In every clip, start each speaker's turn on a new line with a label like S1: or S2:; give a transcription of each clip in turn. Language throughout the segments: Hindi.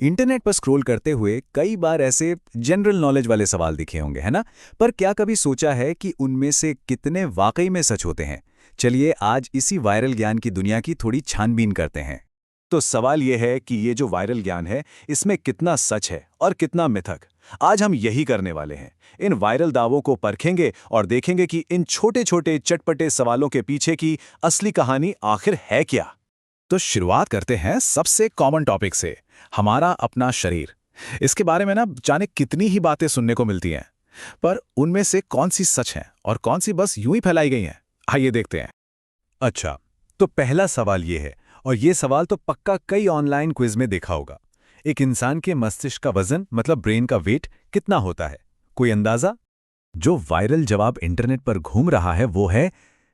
S1: इंटरनेट पर स्क्रॉल करते हुए कई बार ऐसे जनरल नॉलेज वाले सवाल दिखे होंगे, है ना? पर क्या कभी सोचा है कि उनमें से कितने वाकई में सच होते हैं? चलिए आज इसी वायरल ज्ञान की दुनिया की थोड़ी छानबीन करते हैं।
S2: तो सवाल यह है कि ये जो वायरल ज्ञान है इसमें कितना सच है और कितना मिथक। आज हम यही करने वाले हैं। इन वायरल दावों को परखेंगे और देखेंगे कि इन छोटे छोटे चटपटे सवालों के पीछे की असली कहानी आखिर है क्या।
S3: तो शुरुआत करते हैं सबसे कॉमन टॉपिक से, हमारा अपना शरीर। इसके बारे में ना जाने कितनी ही बातें सुनने को मिलती हैं, पर उनमें से कौन सी सच हैं और कौन सी बस यूं ही फैलाई गई हैं, आइए देखते हैं।
S1: अच्छा, तो पहला सवाल ये है, और ये सवाल तो पक्का कई ऑनलाइन क्विज में देखा होगा। एक इंसान के मस्तिष्क का वजन मतलब ब्रेन का वेट कितना होता है? कोई अंदाजा? जो वायरल जवाब इंटरनेट पर घूम रहा है वो है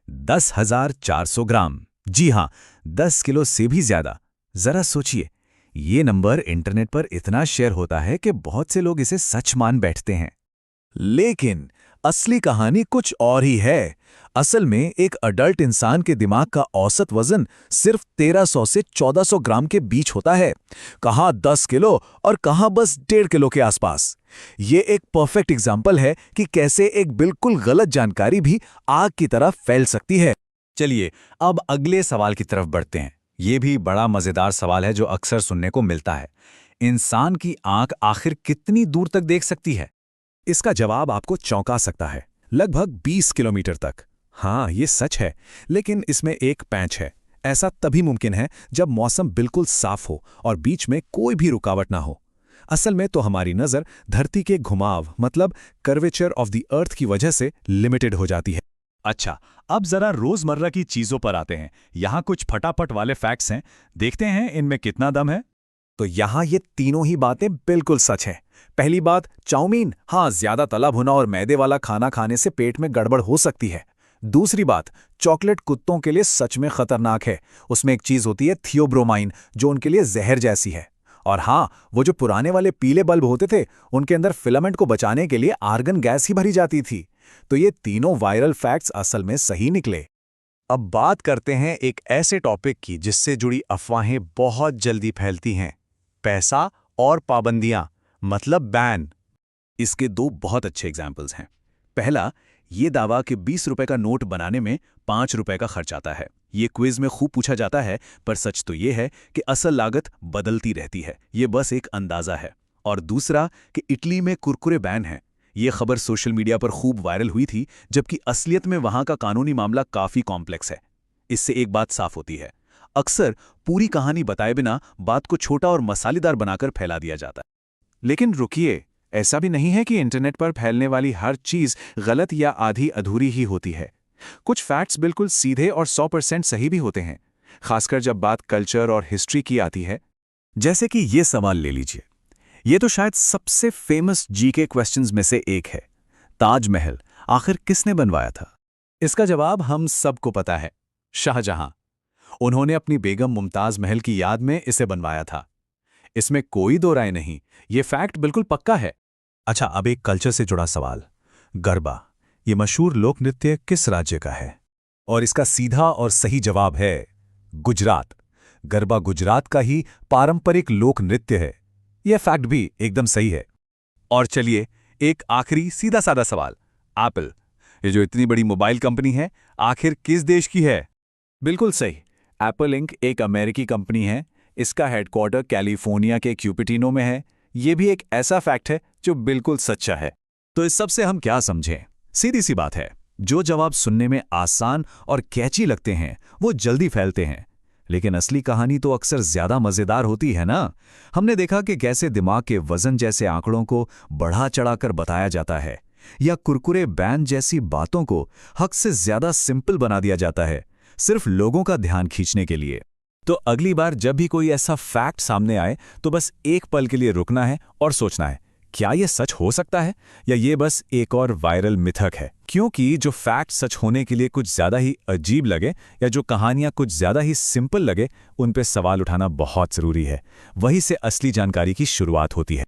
S1: 10,400 ग्राम। जी हां, 10 किलो से भी ज्यादा। जरा सोचिए, ये नंबर इंटरनेट पर इतना शेयर होता है कि बहुत से लोग इसे सच मान बैठते हैं।
S3: लेकिन असली कहानी कुछ और ही है। असल में एक अडल्ट इंसान के दिमाग का औसत वजन सिर्फ 1300 से 1400 ग्राम के बीच होता है। कहाँ 10 किलो और कहाँ बस 1.5 किलो के आसपास। ये एक परफेक्ट एग्जाम्पल है कि कैसे एक बिल्कुल गलत जानकारी भी आग की तरह फैल सकती है।
S1: चलिए अब अगले सवाल की तरफ बढ़ते हैं। ये भी बड़ा मजेदार सवाल है जो अक्सर सुनने को मिलता है। इंसान की आंख आखिर कितनी दूर तक देख सकती है?
S3: इसका जवाब आपको चौंका सकता है, लगभग 20 किलोमीटर तक। हाँ, ये सच है, लेकिन इसमें एक पैंच है। ऐसा तभी मुमकिन है जब मौसम बिल्कुल साफ हो और बीच में कोई भी रुकावट ना हो। असल में तो हमारी नज़र धरती के घुमाव मतलब कर्वेचर ऑफ द अर्थ की वजह से लिमिटेड हो जाती है।
S2: अच्छा, अब जरा रोजमर्रा की चीजों पर आते हैं। यहाँ कुछ फटाफट वाले फैक्ट्स हैं, देखते हैं इनमें कितना दम है।
S3: तो यहाँ ये तीनों ही बातें बिल्कुल सच हैं। पहली बात, चाउमीन, हाँ, ज्यादा तला भुना और मैदे वाला खाना खाने से पेट में गड़बड़ हो सकती है। दूसरी बात, चॉकलेट कुत्तों के लिए सच में खतरनाक है। उसमें एक चीज होती है थियोब्रोमाइन, जो उनके लिए जहर जैसी है। और हाँ, वो जो पुराने वाले पीले बल्ब होते थे, उनके अंदर फिलामेंट को बचाने के लिए आर्गन गैस ही भरी जाती थी। तो ये तीनों वायरल फैक्ट्स असल में सही निकले।
S2: अब बात करते हैं एक ऐसे टॉपिक की जिससे जुड़ी अफवाहें बहुत जल्दी फैलती हैं। पैसा और पाबंदियां, मतलब बैन।
S3: इसके दो बहुत अच्छे एग्जाम्पल्स हैं। पहला, ये दावा कि 20 रुपए का नोट बनाने में 5 रुपए का खर्च आता है। ये क्विज में खूब पूछा जाता है, पर सच तो ये है कि असल लागत बदलती रहती है। ये बस एक अंदाजा है। और दूसरा कि इटली में कुरकुरे बैन है। ये खबर सोशल मीडिया पर खूब वायरल हुई थी, जबकि असलियत में वहां का कानूनी मामला काफी कॉम्प्लेक्स है। इससे एक बात साफ होती है, अक्सर पूरी कहानी बताए बिना बात को छोटा और मसालेदार बनाकर फैला दिया जाता है।
S2: लेकिन रुकिए, ऐसा भी नहीं है कि इंटरनेट पर फैलने वाली हर चीज गलत या आधी अधूरी ही होती है। कुछ फैक्ट्स बिल्कुल सीधे और 100% सही भी होते हैं, खासकर जब बात कल्चर और हिस्ट्री की आती है।
S3: जैसे कि ये सवाल ले लीजिए, ये तो शायद सबसे फेमस जीके क्वेश्चंस में से एक है। ताजमहल आखिर किसने बनवाया था?
S1: इसका जवाब हम सबको पता है, शाहजहां। उन्होंने अपनी बेगम मुमताज महल की याद में इसे बनवाया था। इसमें कोई दो राय नहीं, ये फैक्ट बिल्कुल पक्का है।
S3: अच्छा, अब एक कल्चर से जुड़ा सवाल। गरबा, ये मशहूर लोक नृत्य किस राज्य का है? और इसका सीधा और सही जवाब है गुजरात। गरबा गुजरात का ही पारंपरिक लोक नृत्य है। यह फैक्ट भी एकदम सही है।
S1: और चलिए एक आखिरी सीधा साधा सवाल। एप्पल, ये जो इतनी बड़ी मोबाइल कंपनी है, आखिर किस देश की है? बिल्कुल सही, एप्पल इंक एक अमेरिकी कंपनी है। इसका हेडक्वार्टर कैलिफोर्निया के क्यूपिटिनो में है। ये भी एक ऐसा फैक्ट है जो बिल्कुल सच्चा है।
S3: तो इस सब से हम क्या समझें? सीधी सी बात है, जो जवाब सुनने में आसान और कैची लगते हैं वो जल्दी फैलते हैं, लेकिन असली कहानी तो अक्सर ज्यादा मजेदार होती है ना। हमने देखा कि कैसे दिमाग के वजन जैसे आंकड़ों को बढ़ा चढ़ाकर बताया जाता है, या कुरकुरे बैन जैसी बातों को हक से ज्यादा सिंपल बना दिया जाता है, सिर्फ लोगों का ध्यान खींचने के लिए। तो अगली बार जब भी कोई ऐसा फैक्ट सामने आए तो बस एक पल के लिए रुकना है और सोचना है, क्या ये सच हो सकता है या ये बस एक और वायरल मिथक है? क्योंकि जो फैक्ट सच होने के लिए कुछ ज्यादा ही अजीब लगे या जो कहानियां कुछ ज्यादा ही सिंपल लगे, उन पे सवाल उठाना बहुत जरूरी है। वहीं से असली जानकारी की शुरुआत होती है।